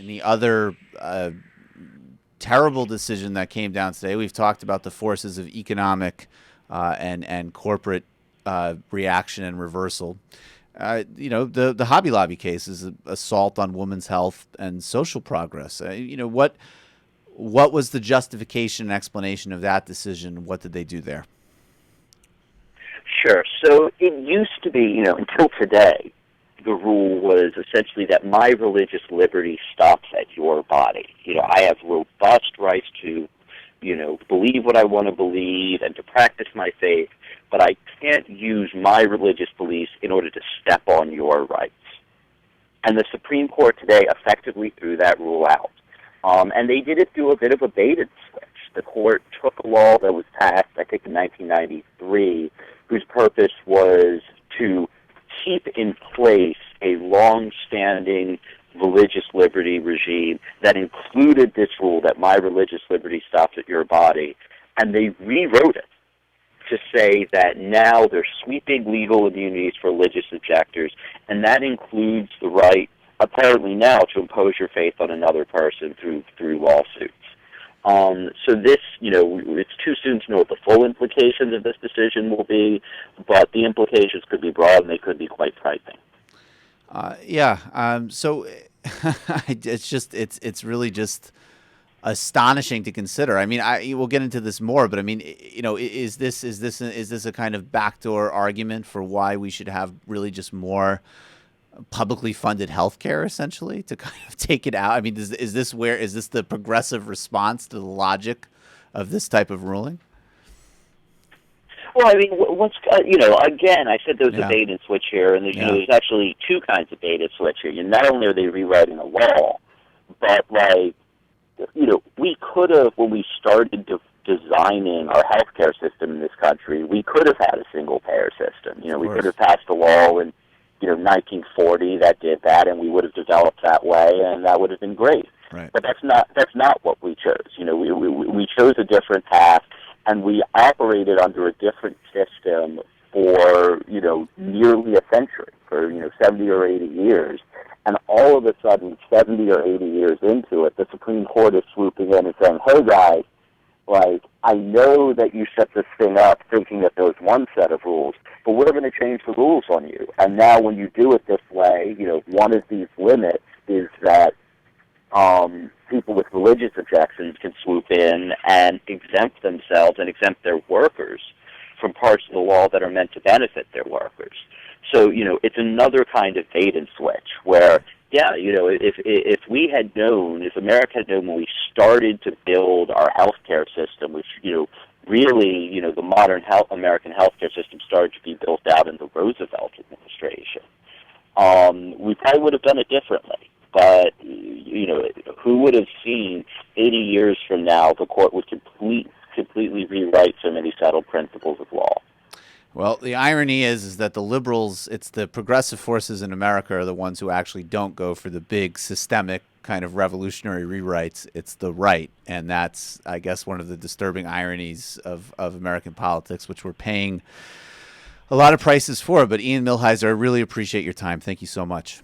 in the other terrible decision that came down today, we've talked about the forces of economic and corporate reaction and reversal. The Hobby Lobby case is an assault on women's health and social progress. What was the justification and explanation of that decision? What did they do there? Sure. So it used to be, until today, the rule was essentially that my religious liberty stops at your body. I have robust rights to, believe what I want to believe and to practice my faith, but I can't use my religious beliefs in order to step on your rights. And the Supreme Court today effectively threw that rule out. And they did it through a bit of a bait and switch. The court took a law that was passed, I think, in 1993, whose purpose was to keep in place a long-standing religious liberty regime that included this rule that my religious liberty stops at your body, and they rewrote it to say that now there's sweeping legal immunities for religious objectors, and that includes the right, apparently now, to impose your faith on another person through lawsuits. So this, it's too soon to know what the full implications of this decision will be, but the implications could be broad and they could be quite frightening. So it's really just astonishing to consider. I mean, we'll get into this more, but I mean, is this a kind of backdoor argument for why we should have really just more publicly funded healthcare, essentially, to kind of take it out? I mean, is this the progressive response to the logic of this type of ruling? Well, I mean, again, I said there was a bait and switch here, and there's actually two kinds of bait and switch here. Not only are they rewriting the law, but we could have, when we started designing our healthcare system in this country, we could have had a single-payer system. We could have passed a law in 1940 that did that, and we would have developed that way, and that would have been great. Right. But that's not what we chose. We chose a different path, and we operated under a different system for nearly a century, for 70 or 80 years. And all of a sudden, 70 or 80 years into it, the Supreme Court is swooping in and saying, "Hey guys, I know that you set this thing up thinking that there's one set of rules, but we're going to change the rules on you. And now when you do it this way, one of these limits is that people with religious objections can swoop in and exempt themselves and exempt their workers from parts of the law that are meant to benefit their workers." So, it's another kind of bait and switch where, if we had known, if America had known when we started to build our healthcare system, which, really, the modern American healthcare system started to be built out in the Roosevelt administration, we probably would have done it differently. But, who would have seen 80 years from now the court would completely rewrite so many settled principles of law? Well, the irony is that the liberals, it's the progressive forces in America are the ones who actually don't go for the big systemic kind of revolutionary rewrites. It's the right. And that's, I guess, one of the disturbing ironies of American politics, which we're paying a lot of prices for. But Ian Millhiser, I really appreciate your time. Thank you so much.